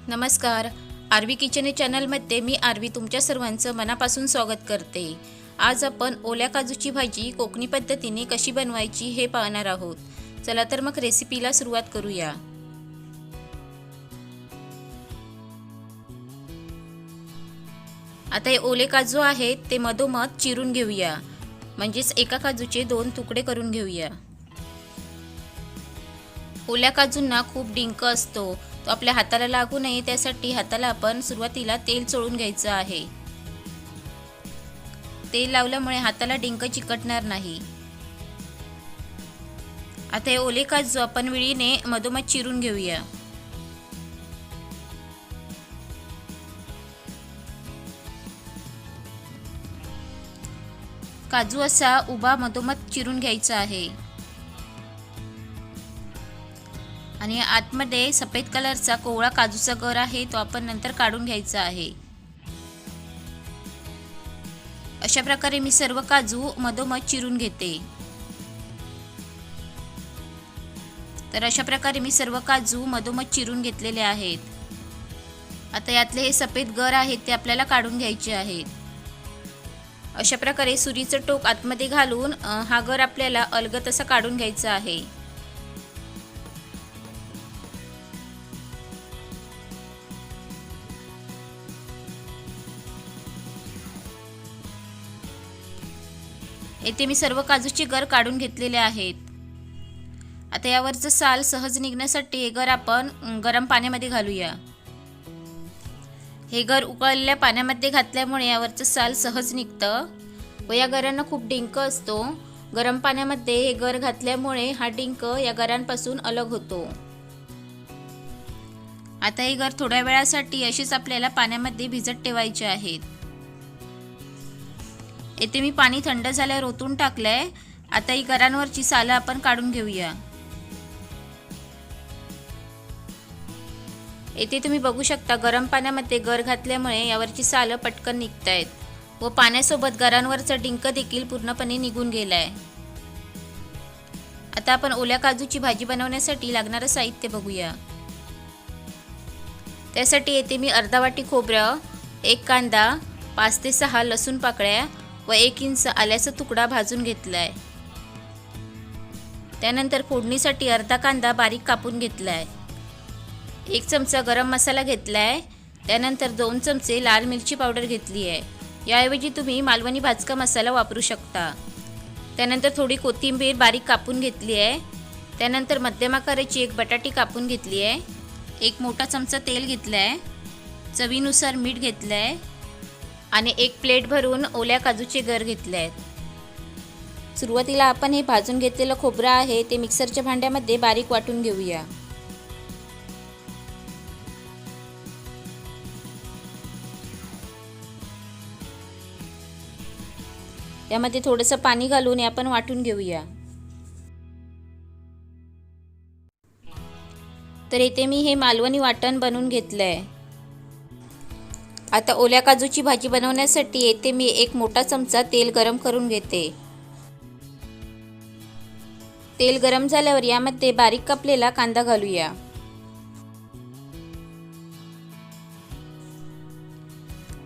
नमस्कार. RV kitchen चॅनलमध्ये मी RV तुमच्या सर्वांचं मनापासून स्वागत करते. आज आपण ओल्या काजूची भाजी कोकणी पद्धतीने कशी बनवायची हे पाहणार आहोत. चला तर मग रेसिपीला सुरुवात करूया. आता हे ओले काजू आहेत ते मधोमध चिरून घेऊया, म्हणजेच एका काजूचे 2 तुकडे करून घेऊया. ओल्या काजूंना खूप डिंक असतो, तो आपल्या हाताला लागू नये त्यासाठी हाताला आपण सुरुवातीला तेल चोळून घ्यायचं आहे. तेल लावल्यामुळे हाताला डिंक चिकटणार नाही. आता हे ओले काजू आपण विळीने मधोमध चिरून घेऊया. काजू असा उभा मधोमध चिरून घ्यायचा आहे आणि आतमध्ये सफेद कलरचा कोवळा काजूचा गर आहे तो आपण नंतर काढून घ्यायचा आहे. अशा प्रकारे मी सर्व काजू मधोमध चिरून घेते. तर अशा प्रकारे मी सर्व काजू मधोमध चिरून घेतलेले आहेत. आता यातले हे सफेद गर आहेत ते आपल्याला काढून घ्यायचे आहेत. अशा प्रकारे सुरीचं टोक आतमध्ये घालून हा गर आपल्याला अलगद असा काढून घ्यायचा आहे. येथे मी सर्व काजूचे गर काढून घेतलेले आहेत. आता यावरचं साल सहज निघण्यासाठी हे गर आपण गरम पाण्यामध्ये घालूया. हे गर उकळलेल्या पाण्यामध्ये घातल्यामुळे यावरचं साल सहज निघतं व या गरांना खूप डिंक असतो. गरम पाण्यामध्ये हे गर घातल्यामुळे हा डिंक या गरांपासून अलग होतो. आता हे गर थोड्या वेळासाठी असेच आपल्याला पाण्यामध्ये भिजत ठेवायचे आहेत. येथे मी पाणी थंड झाल्यावर ओतून टाकलंय. आता ही गरांवरची सालं आपण काढून घेऊया. येथे तुम्ही बघू शकता गरम पाण्यामध्ये गर घातल्यामुळे यावरची सालं पटकन निघतायत व पाण्यासोबत गरांवरचा डिंक देखील पूर्णपणे निघून गेलाय. आता आपण ओल्या काजूची भाजी बनवण्यासाठी लागणारं साहित्य बघूया. त्यासाठी येथे मी अर्धा वाटी खोबरं, 1 कांदा, 5 ते 6 लसूण पाकळ्या व 1 इंच आल्याचा तुकडा भाजून घेतलाय. त्यानंतर फोडणीसाठी अर्धा कांदा बारीक कापून घेतलाय. 1 चमचा गरम मसाला घेतलाय. त्यानंतर 2 चमचे लाल मिरची पावडर घेतली आहे. याऐवजी तुम्ही मालवणी भाजका मसाला वापरू शकता. त्यानंतर थोडी कोथिंबीर बारीक कापून घेतली आहे. त्यानंतर मध्यम आकाराची 1 बटाटी कापून घेतली आहे. 1 मोठा चमचा तेल घेतलं आहे. चवीनुसार मीठ घेतलं आहे आणि 1 प्लेट भरून ओल्या काजूचे गर घेतले आहेत. सुरुवातीला आपण हे भाजून घेतलेलं खोबरं आहे ते मिक्सरच्या भांड्यामध्ये बारीक वाटून घेऊया. यामध्ये थोडंसं पाणी घालून आपण वाटून घेऊया. तर इथे मी हे मालवणी वाटण बनवून घेतलंय. आता ओल्या काजूची भाजी बनवण्यासाठी येथे मी 1 मोठा चमचा तेल गरम करून घेते. तेल गरम झाल्यावर यामध्ये बारीक कापलेला कांदा घालूया.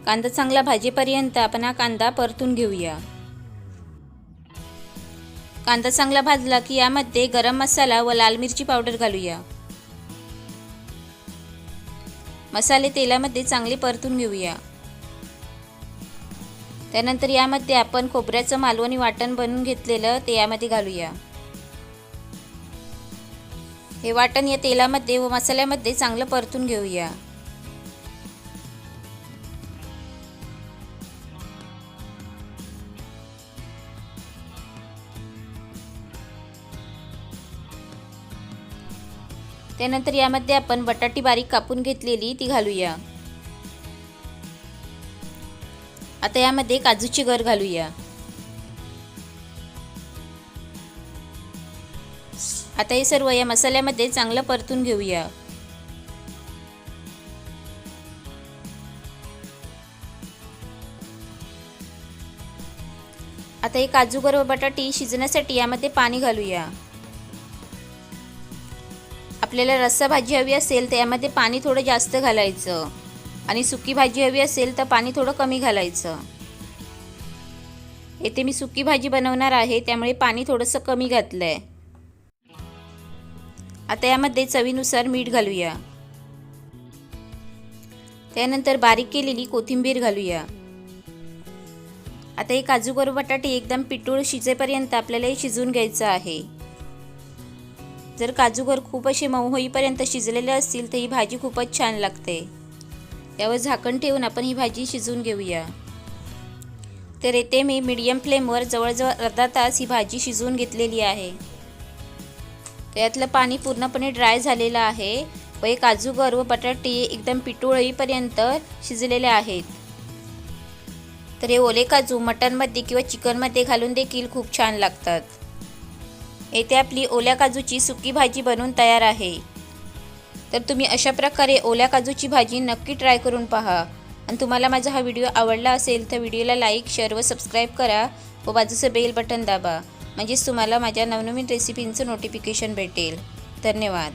कांदा चांगला भाजेपर्यंत आपण हा कांदा परतून घेऊया. कांदा चांगला भाजला की यामध्ये गरम मसाला व लाल मिरची पावडर घालूया. मसाले तेलामध्ये चांगले परतून घेऊया. त्यानंतर यामध्ये आपण खोबऱ्याचं मालवणी वाटण बनवून घेतलेलं ते यामध्ये घालूया. हे वाटण या तेलामध्ये व मसाल्यामध्ये चांगलं परतून घेऊया. त्यानंतर यामध्ये आपण बटाटी बारीक कापून घेतलेली ती घालूया. आता यामध्ये काजूची गर घालूया. आता हे सर्व या मसाल्यामध्ये चांगलं परतून घेऊया. आता हे काजू गर व बटाटी शिजण्यासाठी यामध्ये पाणी घालूया. आपल्याला रस्सा भाजी हवी असेल तर यामध्ये पाणी थोडं जास्त घालायचं आणि सुकी भाजी हवी असेल तर पाणी थोडं कमी घालायचं. येथे मी सुकी भाजी बनवणार आहे त्यामुळे पाणी थोडंसं कमी घातलं आहे. आता यामध्ये चवीनुसार मीठ घालूया. त्यानंतर बारीक केलेली कोथिंबीर घालूया. आता हे काजू व बटाटे एकदम पिठूळ शिजेपर्यंत आपल्याला हे शिजवून घ्यायचं आहे. जर काजूगर खूप असे मऊ होईपर्यंत शिजलेले असतील तर ही भाजी खूपच छान लागते. यावर झाकण ठेवून आपण ही भाजी शिजवून घेऊया. तर येथे मी मीडियम फ्लेमवर जवळजवळ अर्धा तास ही भाजी शिजवून घेतलेली आहे. तर यातलं पाणी पूर्णपणे ड्राय झालेलं आहे व हे काजूगर व बटाटे एकदम पिठूळ होईपर्यंत शिजलेले आहेत. तर हे ओले काजू मटनमध्ये किंवा चिकनमध्ये घालून देखील खूप छान लागतात. येथे आपली ओल्या काजूची सुकी भाजी बनवून तयार आहे. तर तुम्ही अशा प्रकारे ओल्या काजूची भाजी नक्की ट्राय करून पहा. आणि तुम्हाला माझा हा व्हिडिओ आवडला असेल तर व्हिडिओला लाईक, शेअर व सबस्क्राईब करा व बाजूचं बेल बटन दाबा. म्हणजेच तुम्हाला माझ्या नवनवीन रेसिपींचं नोटिफिकेशन भेटेल. धन्यवाद.